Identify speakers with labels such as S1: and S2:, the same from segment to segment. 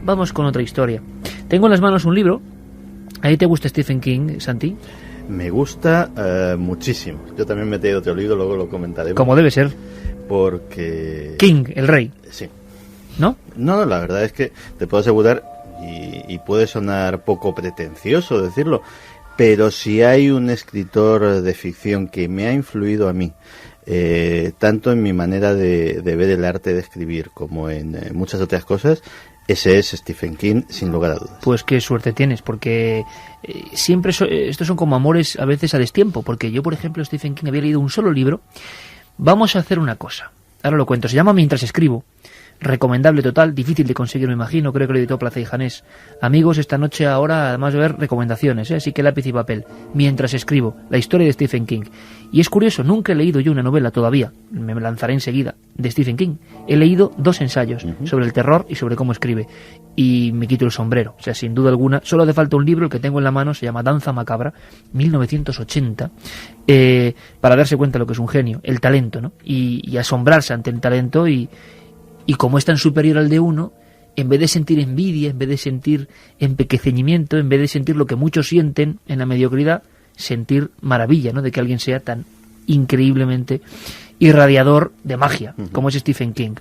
S1: vamos con otra historia. Tengo en las manos un libro. ¿A ti te gusta Stephen King, Santi?
S2: Me gusta muchísimo. Yo también me he traído otro libro, luego lo comentaré.
S1: Como debe ser.
S2: Porque...
S1: King, el rey.
S2: Sí.
S1: ¿No?
S2: No, la verdad es que te puedo asegurar, y puede sonar poco pretencioso decirlo, pero si hay un escritor de ficción que me ha influido a mí, tanto en mi manera de ver el arte de escribir como en muchas otras cosas, ese es Stephen King, sin lugar a dudas.
S1: Pues qué suerte tienes, porque siempre estos son como amores a veces a destiempo, porque yo, por ejemplo, Stephen King había leído un solo libro. Vamos a hacer una cosa, ahora lo cuento, se llama Mientras escribo. Recomendable total, difícil de conseguir, me imagino, creo que lo editó Plaza y Janés. Amigos, esta noche ahora, además de ver recomendaciones, así que lápiz y papel. Mientras escribo, la historia de Stephen King. Y es curioso, nunca he leído yo una novela todavía, me lanzaré enseguida, de Stephen King. He leído 2 ensayos sobre el terror y sobre cómo escribe. Y me quito el sombrero, o sea, sin duda alguna. Solo hace falta un libro, el que tengo en la mano, se llama Danza Macabra, 1980, para darse cuenta de lo que es un genio, el talento, ¿no? Y asombrarse ante el talento y como es tan superior al de uno, en vez de sentir envidia, en vez de sentir empequeñimiento, en vez de sentir lo que muchos sienten en la mediocridad, sentir maravilla, ¿no?, de que alguien sea tan increíblemente irradiador de magia, como es Stephen King.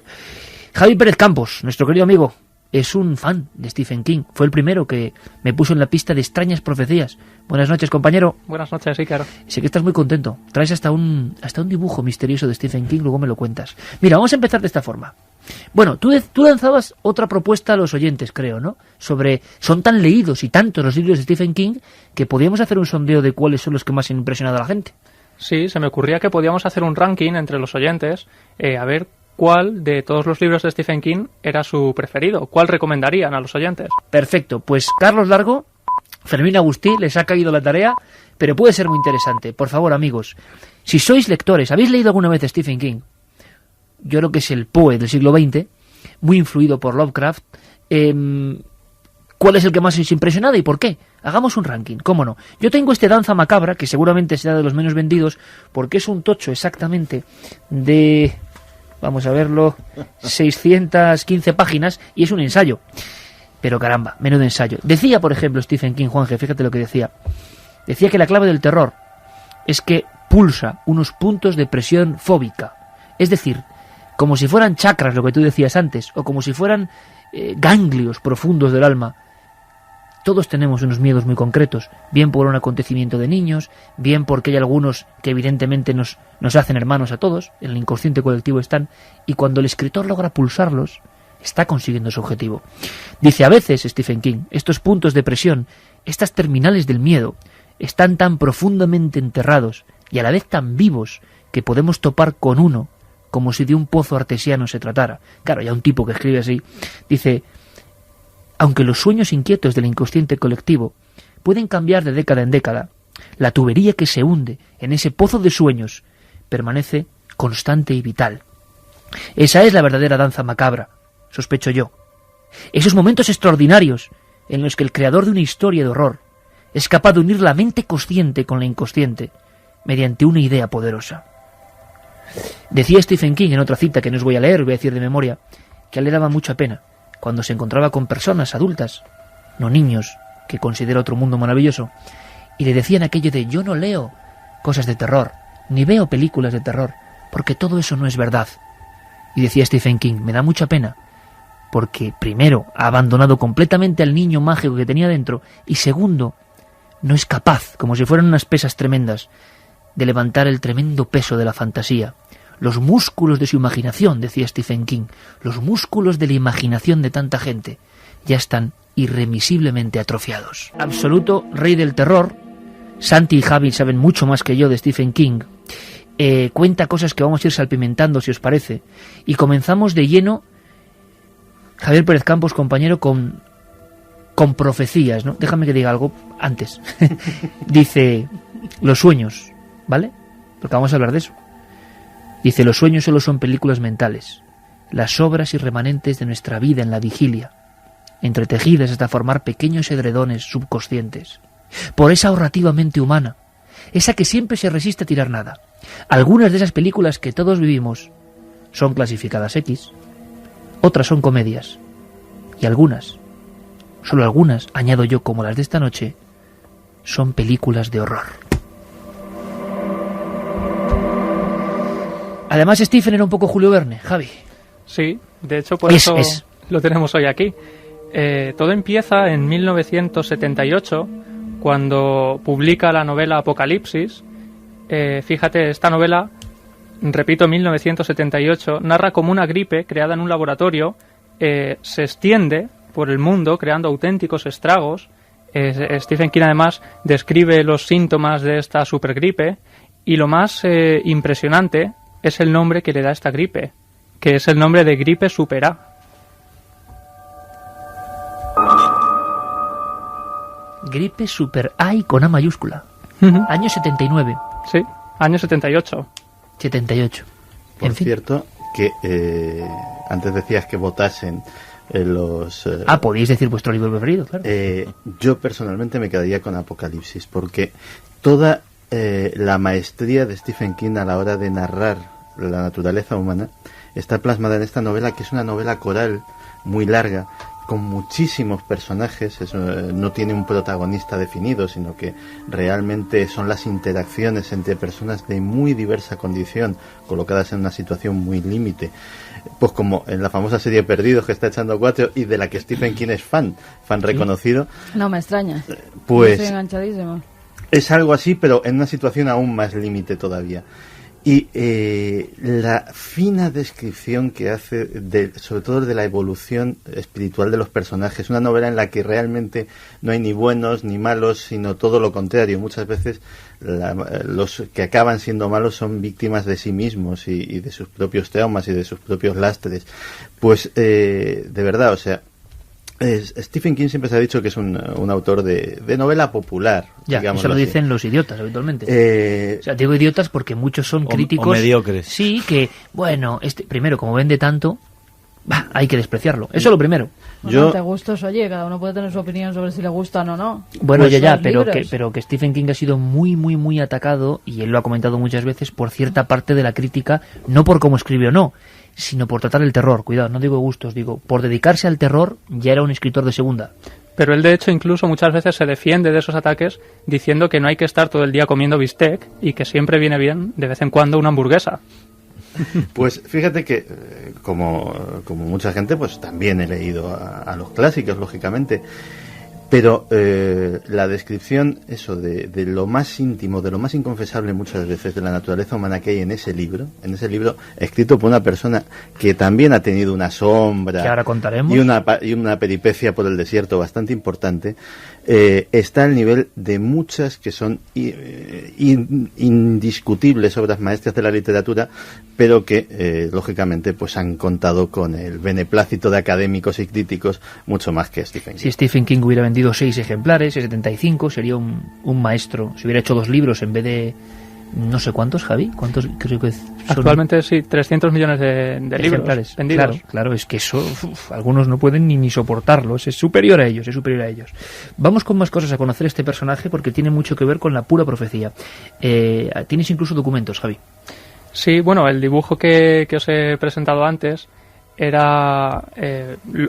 S1: Javi Pérez Campos, nuestro querido amigo, es un fan de Stephen King. Fue el primero que me puso en la pista de Extrañas Profecías. Buenas noches, compañero.
S3: Buenas noches, Ícaro.
S1: Sé que estás muy contento. Traes hasta un dibujo misterioso de Stephen King, luego me lo cuentas. Mira, vamos a empezar de esta forma. Bueno, tú lanzabas otra propuesta a los oyentes, creo, ¿no? Sobre, son tan leídos y tantos los libros de Stephen King que podíamos hacer un sondeo de cuáles son los que más han impresionado a la gente.
S3: Sí, se me ocurría que podíamos hacer un ranking entre los oyentes, a ver cuál de todos los libros de Stephen King era su preferido, cuál recomendarían a los oyentes.
S1: Perfecto, pues Carlos Largo, Fermín Agustí, les ha caído la tarea, pero puede ser muy interesante. Por favor, amigos, si sois lectores, ¿habéis leído alguna vez Stephen King? Yo creo que es el Poe del siglo XX, muy influido por Lovecraft. ¿Cuál es el que más os ha impresionado y por qué? Hagamos un ranking, cómo no. Yo tengo este Danza Macabra, que seguramente será de los menos vendidos, porque es un tocho exactamente de, vamos a verlo, 615 páginas, y es un ensayo. Pero caramba, menudo ensayo. Decía, por ejemplo, Stephen King, Juanje, fíjate lo que decía. Decía que la clave del terror es que pulsa unos puntos de presión fóbica. Es decir, como si fueran chakras, lo que tú decías antes, o como si fueran ganglios profundos del alma. Todos tenemos unos miedos muy concretos, bien por un acontecimiento de niños, bien porque hay algunos que evidentemente nos hacen hermanos a todos, en el inconsciente colectivo están, y cuando el escritor logra pulsarlos, está consiguiendo su objetivo. Dice, a veces, Stephen King, estos puntos de presión, estas terminales del miedo, están tan profundamente enterrados y a la vez tan vivos que podemos topar con uno como si de un pozo artesiano se tratara. Claro, ya un tipo que escribe así, dice, aunque los sueños inquietos del inconsciente colectivo pueden cambiar de década en década, la tubería que se hunde en ese pozo de sueños permanece constante y vital. Esa es la verdadera danza macabra, sospecho yo. Esos momentos extraordinarios en los que el creador de una historia de horror es capaz de unir la mente consciente con la inconsciente mediante una idea poderosa. Decía Stephen King en otra cita que no os voy a leer, voy a decir de memoria, que a él le daba mucha pena cuando se encontraba con personas adultas, no niños, que considera otro mundo maravilloso, y le decían aquello de yo no leo cosas de terror, ni veo películas de terror, porque todo eso no es verdad. Y decía Stephen King, me da mucha pena, porque primero ha abandonado completamente al niño mágico que tenía dentro, y segundo, no es capaz, como si fueran unas pesas tremendas, de levantar el tremendo peso de la fantasía. Los músculos de su imaginación, decía Stephen King, los músculos de la imaginación de tanta gente, ya están irremisiblemente atrofiados. Absoluto rey del terror. Santi y Javi saben mucho más que yo de Stephen King. Cuenta cosas que vamos a ir salpimentando, si os parece. Y comenzamos de lleno, Javier Pérez Campos, compañero, con profecías, ¿no? Déjame que diga algo antes. Dice, los sueños, ¿vale? Porque vamos a hablar de eso. Dice, los sueños solo son películas mentales, las sobras y remanentes de nuestra vida en la vigilia, entretejidas hasta formar pequeños edredones subconscientes. Por esa ahorrativa mente humana, esa que siempre se resiste a tirar nada. Algunas de esas películas que todos vivimos son clasificadas X, otras son comedias, y algunas solo algunas, añado yo, como las de esta noche, son películas de horror. Además, Stephen era un poco Julio Verne, Javi.
S3: Sí, de hecho por eso lo tenemos hoy aquí. Todo empieza en 1978, cuando publica la novela Apocalipsis. Fíjate, esta novela, repito, 1978, narra cómo una gripe creada en un laboratorio se extiende por el mundo, creando auténticos estragos. Stephen King además describe los síntomas de esta supergripe, y lo más impresionante es el nombre que le da a esta gripe, que es el nombre de gripe super A.
S1: Gripe super A y con A mayúscula. Año 79.
S3: Sí, año 78.
S1: 78.
S2: Por cierto, que antes decías que votasen los...
S1: podéis decir vuestro libro preferido, claro.
S2: Yo personalmente me quedaría con Apocalipsis, porque toda la maestría de Stephen King a la hora de narrar la naturaleza humana está plasmada en esta novela, que es una novela coral muy larga, con muchísimos personajes. No tiene un protagonista definido, sino que realmente son las interacciones entre personas de muy diversa condición, colocadas en una situación muy límite, pues como en la famosa serie Perdidos, que está echando 4 y de la que Stephen King es fan reconocido.
S4: No me extraña,
S2: pues
S4: estoy enganchadísimo.
S2: Es algo así, pero en una situación aún más límite todavía. Y la fina descripción que hace, sobre todo de la evolución espiritual de los personajes, una novela en la que realmente no hay ni buenos ni malos, sino todo lo contrario. Muchas veces los que acaban siendo malos son víctimas de sí mismos y de sus propios traumas y de sus propios lastres. Pues de verdad, o sea, Stephen King siempre se ha dicho que es un autor de novela popular.
S1: Ya, eso lo dicen los idiotas habitualmente. O sea, digo idiotas porque muchos son críticos.
S5: O mediocres.
S1: Sí, que, bueno, primero, como vende tanto, hay que despreciarlo. Eso es lo primero.
S4: No te gustos, oye, cada uno puede tener su opinión sobre si le gustan o no.
S1: Bueno,
S4: Pues
S1: pero que Stephen King ha sido muy, muy, muy atacado, y él lo ha comentado muchas veces, por cierta parte de la crítica, no por cómo escribe o no, sino por tratar el terror. Cuidado, no digo gustos, digo, por dedicarse al terror ya era un escritor de segunda.
S3: Pero él, de hecho, incluso muchas veces se defiende de esos ataques diciendo que no hay que estar todo el día comiendo bistec y que siempre viene bien de vez en cuando una hamburguesa.
S2: Pues fíjate que, como mucha gente, pues también he leído a los clásicos, lógicamente. Pero la descripción, eso, de lo más íntimo, de lo más inconfesable muchas veces de la naturaleza humana que hay en ese libro escrito por una persona que también ha tenido una sombra,
S1: que ahora contaremos,
S2: y una peripecia por el desierto bastante importante, está al nivel de muchas que son indiscutibles obras maestras de la literatura, pero que lógicamente pues han contado con el beneplácito de académicos y críticos mucho más que Stephen King.
S1: Si Stephen King hubiera vendido 6 ejemplares, 75, sería un maestro. Si hubiera hecho 2 libros en vez de no sé cuántos, Javi, ¿cuántos creo que son?
S3: Actualmente sí, 300 millones de libros
S1: ejemplares
S3: vendidos.
S1: Claro, es que eso algunos no pueden ni soportarlo, es superior a ellos, Vamos con más cosas a conocer este personaje, porque tiene mucho que ver con la pura profecía. Tienes incluso documentos, Javi.
S3: Sí, bueno, el dibujo que os he presentado antes era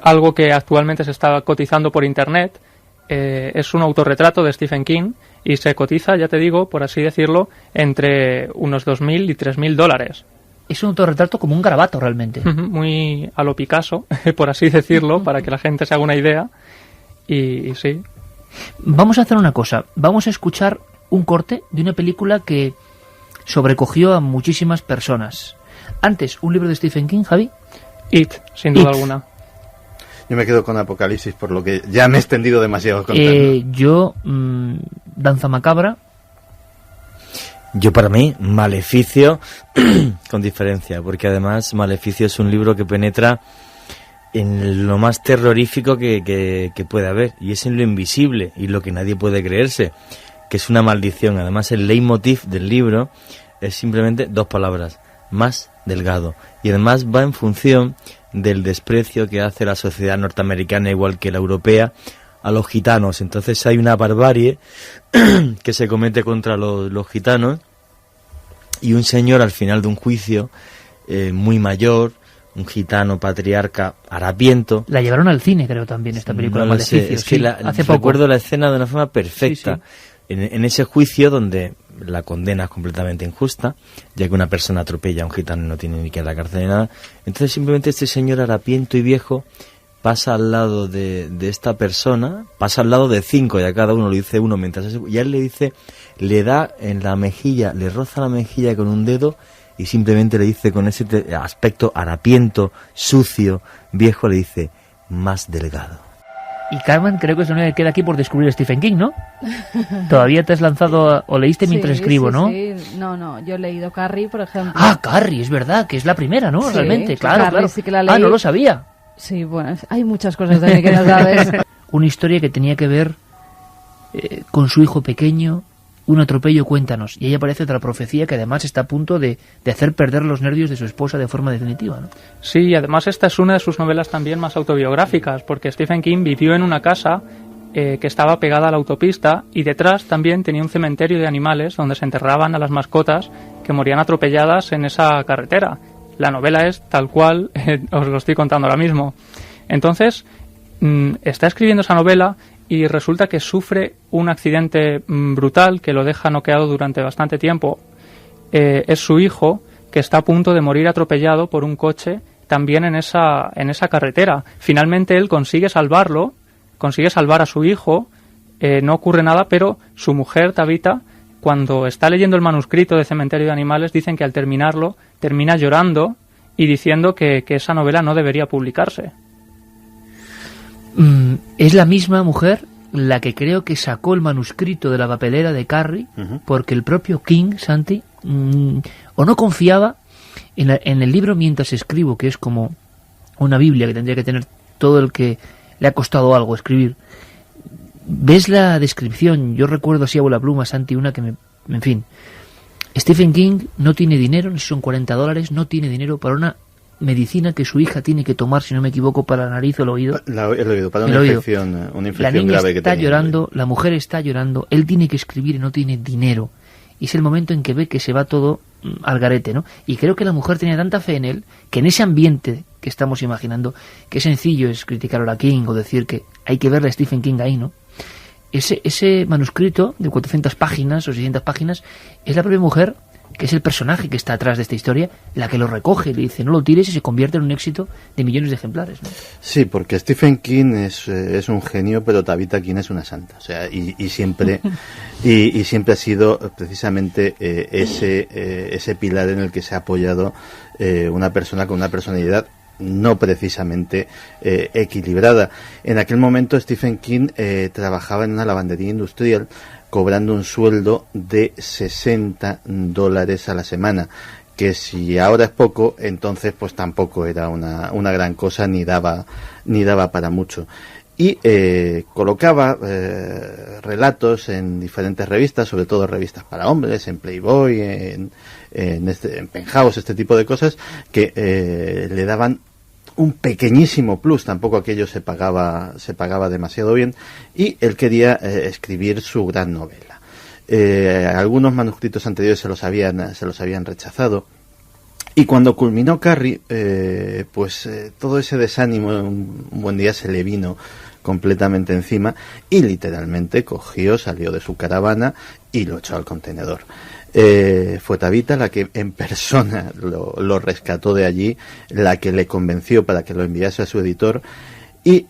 S3: algo que actualmente se está cotizando por internet. Es un autorretrato de Stephen King y se cotiza, ya te digo, por así decirlo, entre unos $2.000 y $3.000.
S1: Es un autorretrato como un garabato realmente.
S3: Muy a lo Picasso, por así decirlo, para que la gente se haga una idea. Y sí.
S1: Vamos a hacer una cosa. Vamos a escuchar un corte de una película que sobrecogió a muchísimas personas. Antes, un libro de Stephen King, Javi.
S3: It, sin duda alguna.
S2: Yo me quedo con Apocalipsis, por lo que ya me he extendido demasiado contando.
S1: Yo, Danza Macabra.
S5: Yo, para mí, Maleficio, con diferencia, porque además Maleficio es un libro que penetra en lo más terrorífico que puede haber, y es en lo invisible y lo que nadie puede creerse, que es una maldición. Además, el leitmotiv del libro es simplemente 2 palabras: más delgado. Y además va en función del desprecio que hace la sociedad norteamericana, igual que la europea, a los gitanos. Entonces hay una barbarie que se comete contra los gitanos, y un señor al final de un juicio muy mayor, un gitano patriarca harapiento.
S1: La llevaron al cine, creo, también, esta película,
S5: No lo sé,
S1: Maleficio.
S5: es que
S1: Sí, hace poco.
S5: recuerdo la escena de una forma perfecta.
S1: Sí, sí.
S5: En ese juicio donde la condena es completamente injusta, ya que una persona atropella a un gitano y no tiene ni que ir a la cárcel ni nada. Entonces simplemente este señor harapiento y viejo pasa al lado de esta persona, pasa al lado de 5, y a cada uno le dice uno, y a él le dice, le da en la mejilla, le roza la mejilla con un dedo y simplemente le dice con ese aspecto harapiento, sucio, viejo, le dice, más delgado.
S1: Y Carmen, creo que es lo único que queda aquí por descubrir Stephen King, ¿no? Todavía te has lanzado, o leíste mientras escribo, ¿no?
S4: Sí, no, yo he leído Carrie, por ejemplo.
S1: Ah, Carrie, es verdad, que es la primera, ¿no?
S4: Sí,
S1: Realmente,
S4: sí,
S1: claro,
S4: Carrie
S1: claro.
S4: sí que la leí.
S1: No lo sabía.
S4: Sí, bueno, hay muchas cosas de mí que no sabes.
S1: Una historia que tenía que ver con su hijo pequeño, un atropello, cuéntanos. Y ahí aparece otra profecía que además está a punto de hacer perder los nervios de su esposa de forma definitiva, ¿no?
S3: Sí, y además esta es una de sus novelas también más autobiográficas, porque Stephen King vivió en una casa que estaba pegada a la autopista y detrás también tenía un cementerio de animales donde se enterraban a las mascotas que morían atropelladas en esa carretera. La novela es tal cual, os lo estoy contando ahora mismo. Entonces, está escribiendo esa novela y resulta que sufre un accidente brutal que lo deja noqueado durante bastante tiempo. Es su hijo, que está a punto de morir atropellado por un coche también en esa carretera. Finalmente él consigue salvarlo, consigue salvar a su hijo, no ocurre nada, pero su mujer, Tabitha, cuando está leyendo el manuscrito de Cementerio de Animales, dicen que al terminarlo termina llorando y diciendo que esa novela no debería publicarse.
S1: Es la misma mujer la que creo que sacó el manuscrito de la papelera de Carrie, porque el propio King, Santi, o no confiaba en el libro mientras escribo, que es como una Biblia que tendría que tener todo el que le ha costado algo escribir. ¿Ves la descripción? Yo recuerdo así a bola pluma, Santi, una que en fin, Stephen King no tiene dinero, son $40, no tiene dinero para una medicina que su hija tiene que tomar, si no me equivoco, para la nariz o el oído.
S2: El oído, para una infección
S1: la niña
S2: grave
S1: está
S2: que tenía.
S1: llorando, la mujer está llorando, él tiene que escribir y no tiene dinero. Y es el momento en que ve que se va todo al garete, ¿no? Y creo que la mujer tenía tanta fe en él, que en ese ambiente que estamos imaginando, qué sencillo es criticar a King o decir que hay que verle a Stephen King ahí, ¿no? Ese manuscrito de 400 páginas o 600 páginas es la propia mujer, que es el personaje que está atrás de esta historia, la que lo recoge, le dice no lo tires, y se convierte en un éxito de millones de ejemplares, ¿no?
S2: Sí, porque Stephen King es un genio, pero Tabitha King es una santa, o sea, y siempre y siempre ha sido precisamente ese pilar en el que se ha apoyado una persona con una personalidad no precisamente equilibrada. En aquel momento Stephen King trabajaba en una lavandería industrial, cobrando un sueldo de $60 a la semana, que si ahora es poco, entonces pues tampoco era una gran cosa, ni daba para mucho. Y colocaba relatos en diferentes revistas, sobre todo revistas para hombres, en Playboy, en Penthouse, este tipo de cosas, que le daban un pequeñísimo plus, tampoco aquello se pagaba demasiado bien, y él quería escribir su gran novela. Algunos manuscritos anteriores se los habían rechazado, y cuando culminó Carrie, todo ese desánimo un buen día se le vino completamente encima, y literalmente salió de su caravana y lo echó al contenedor. Fue Tabitha la que en persona lo rescató de allí, la que le convenció para que lo enviase a su editor, y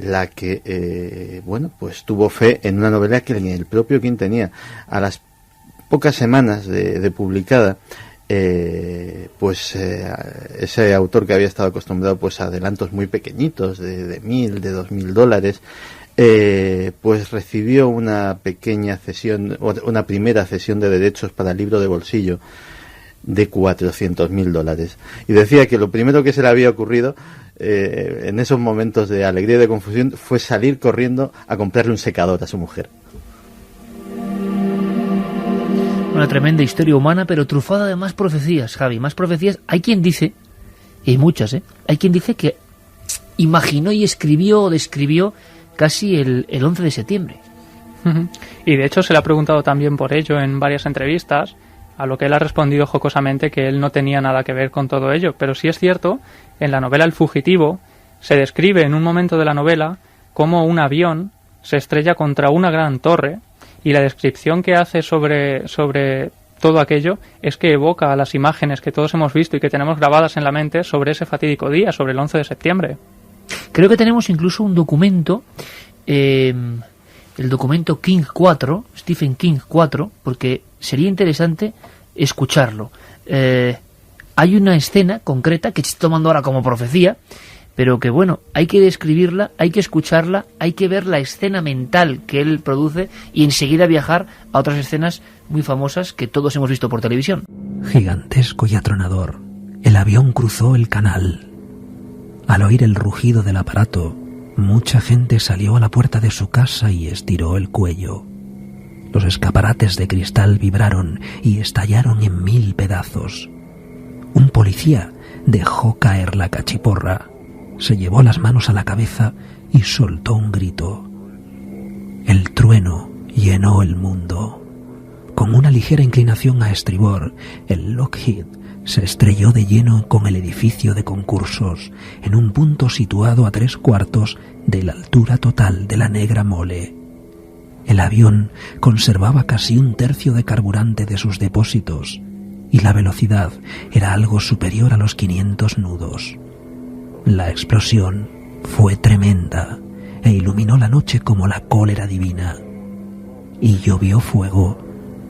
S2: la que tuvo fe en una novela que ni el propio King tenía. A las pocas semanas de publicada, ese autor que había estado acostumbrado a adelantos muy pequeñitos de $1,000, de $2,000, recibió una pequeña cesión, una primera cesión de derechos para el libro de bolsillo de $400,000, y decía que lo primero que se le había ocurrido en esos momentos de alegría y de confusión fue salir corriendo a comprarle un secador a su mujer.
S1: Una tremenda historia humana, pero trufada de más profecías, Javi, más profecías. Hay quien dice, y hay muchas, hay quien dice que imaginó y escribió o describió casi el 11 de septiembre.
S3: Y de hecho se le ha preguntado también por ello en varias entrevistas, a lo que él ha respondido jocosamente que él no tenía nada que ver con todo ello. Pero sí es cierto, en la novela El fugitivo se describe en un momento de la novela cómo un avión se estrella contra una gran torre, y la descripción que hace sobre todo aquello es que evoca a las imágenes que todos hemos visto y que tenemos grabadas en la mente sobre ese fatídico día, sobre el 11 de septiembre.
S1: Creo que tenemos incluso un documento, el documento King 4, Stephen King 4, porque sería interesante escucharlo. Hay una escena concreta que estoy tomando ahora como profecía, pero que bueno, hay que describirla, hay que escucharla, hay que ver la escena mental que él produce y enseguida viajar a otras escenas muy famosas que todos hemos visto por televisión.
S6: Gigantesco y atronador, el avión cruzó el canal. Al oír el rugido del aparato, mucha gente salió a la puerta de su casa y estiró el cuello. Los escaparates de cristal vibraron y estallaron en 1000 pedazos. Un policía dejó caer la cachiporra, se llevó las manos a la cabeza y soltó un grito. El trueno llenó el mundo. Con una ligera inclinación a estribor, el Lockheed se estrelló de lleno con el edificio de concursos, en un punto situado a 3/4 de la altura total de la Negra Mole. El avión conservaba casi 1/3 de carburante de sus depósitos, y la velocidad era algo superior a los 500 nudos. La explosión fue tremenda e iluminó la noche como la cólera divina, y llovió fuego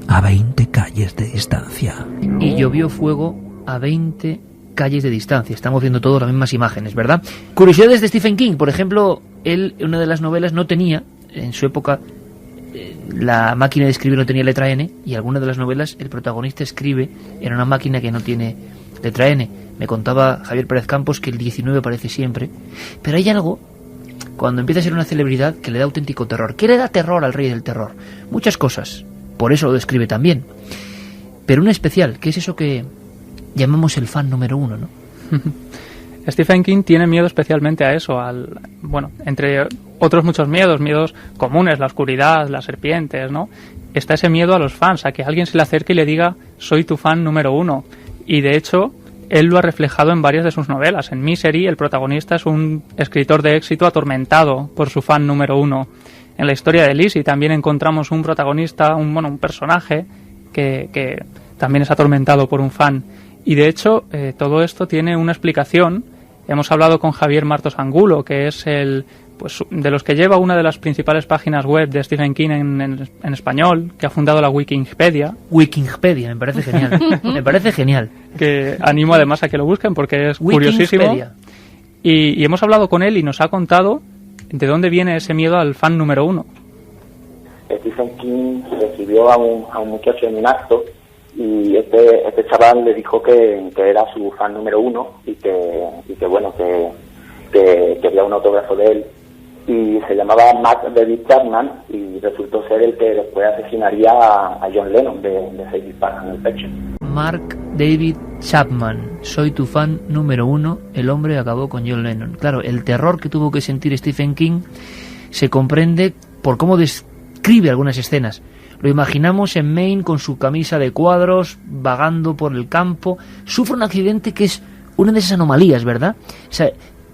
S6: a 20 calles de distancia.
S1: Y llovió fuego a 20 calles de distancia. Estamos viendo todas las mismas imágenes, ¿verdad? Curiosidades de Stephen King. Por ejemplo, él en una de las novelas no tenía, en su época, la máquina de escribir no tenía letra N, y alguna de las novelas el protagonista escribe en una máquina que no tiene letra N. Me contaba Javier Pérez Campos que el 19 aparece siempre. Pero hay algo, cuando empieza a ser una celebridad, que le da auténtico terror. ¿Qué le da terror al rey del terror? Muchas cosas. Por eso lo describe también. Pero una especial, que es eso que llamamos el fan número 1, ¿no?
S3: Stephen King tiene miedo especialmente a eso, bueno, entre otros muchos miedos comunes, la oscuridad, las serpientes, ¿no? Está ese miedo a los fans, a que alguien se le acerque y le diga, soy tu fan número 1. Y de hecho, él lo ha reflejado en varias de sus novelas. En Misery, el protagonista es un escritor de éxito atormentado por su fan número 1. En la historia de Lizzie también encontramos un protagonista, un personaje que también es atormentado por un fan. Y de hecho, todo esto tiene una explicación. Hemos hablado con Javier Martos Angulo, que es de los que lleva una de las principales páginas web de Stephen King en español, que ha fundado la Wikipedia.
S1: Wikipedia, me parece genial. Me parece genial.
S3: Que animo además a que lo busquen porque es curiosísimo. Y hemos hablado con él y nos ha contado de dónde viene ese miedo al fan número 1.
S7: Stephen King recibió a un muchacho en un acto, y este chaval le dijo que era su fan número 1 y que bueno, que quería un autógrafo de él, y se llamaba Mark David Chapman, y resultó ser el que después asesinaría a John Lennon de 6 disparos en el pecho.
S1: Mark David Chapman, soy tu fan número 1, el hombre acabó con John Lennon. Claro, el terror que tuvo que sentir Stephen King se comprende por cómo describe algunas escenas. Lo imaginamos en Maine con su camisa de cuadros, vagando por el campo. Sufre un accidente que es una de esas anomalías, ¿verdad? O sea,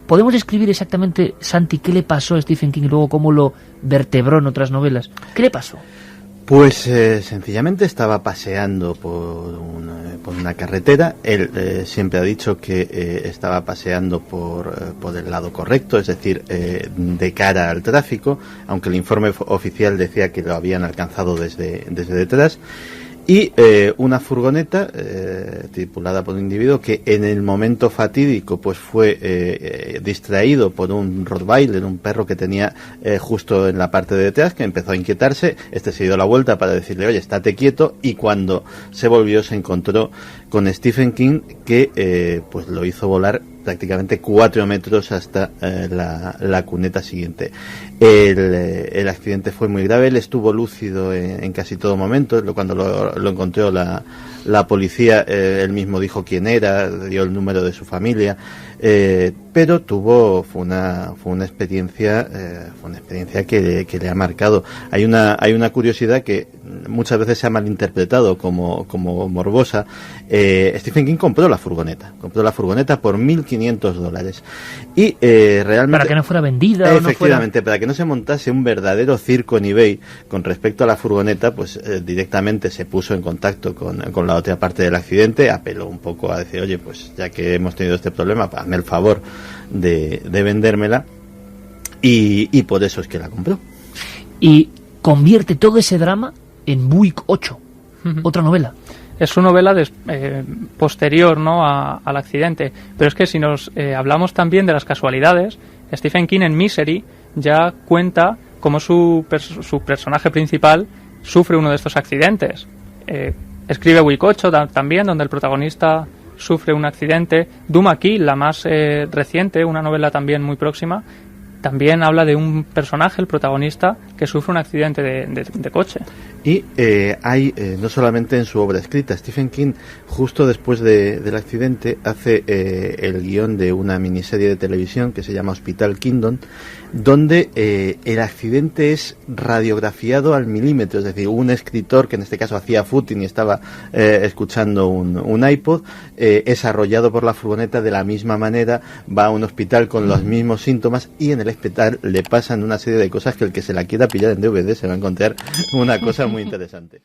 S1: ¿podemos describir exactamente, Santi, qué le pasó a Stephen King y luego cómo lo vertebró en otras novelas? ¿Qué le pasó?
S2: Pues sencillamente estaba paseando por una carretera. Él siempre ha dicho que estaba paseando por el lado correcto, es decir, de cara al tráfico, aunque el informe oficial decía que lo habían alcanzado desde detrás. Y una furgoneta tripulada por un individuo que en el momento fatídico pues fue distraído por un Rottweiler, un perro que tenía justo en la parte de detrás, que empezó a inquietarse. Este se dio la vuelta para decirle, oye, estate quieto, y cuando se volvió se encontró con Stephen King, que pues lo hizo volar prácticamente 4 metros hasta la cuneta siguiente. El accidente fue muy grave. Él estuvo lúcido en casi todo momento. Cuando lo encontró la policía, él mismo dijo quién era, dio el número de su familia. pero fue una experiencia que le ha marcado. Hay una curiosidad que muchas veces se ha malinterpretado como morbosa. Stephen King compró la furgoneta por $1.500 y realmente,
S1: para que no fuera vendida,
S2: efectivamente,
S1: o no fuera...
S2: para que no se montase un verdadero circo en eBay con respecto a la furgoneta, pues directamente se puso en contacto con la otra parte del accidente, apeló un poco a decir, oye, pues ya que hemos tenido este problema, hazme el favor de vendérmela, y por eso es que la compró.
S1: Y convierte todo ese drama en Buick 8, otra novela.
S3: Es su novela posterior, ¿no?, al accidente. Pero es que si nos hablamos también de las casualidades, Stephen King en Misery ya cuenta cómo su personaje principal sufre uno de estos accidentes. Escribe Buick 8 también, donde el protagonista sufre un accidente. Duma Kill, la más reciente, una novela también muy próxima, también habla de un personaje, el protagonista, que sufre un accidente de coche.
S2: Y hay, no solamente en su obra escrita, Stephen King, justo después del accidente, hace el guión de una miniserie de televisión que se llama Hospital Kingdom, donde el accidente es radiografiado al milímetro. Es decir, un escritor que en este caso hacía footing y estaba escuchando un iPod, es arrollado por la furgoneta de la misma manera, va a un hospital con los mismos síntomas, y en el hospital le pasan una serie de cosas que el que se la quiera pillar en DVD se va a encontrar una cosa muy interesante.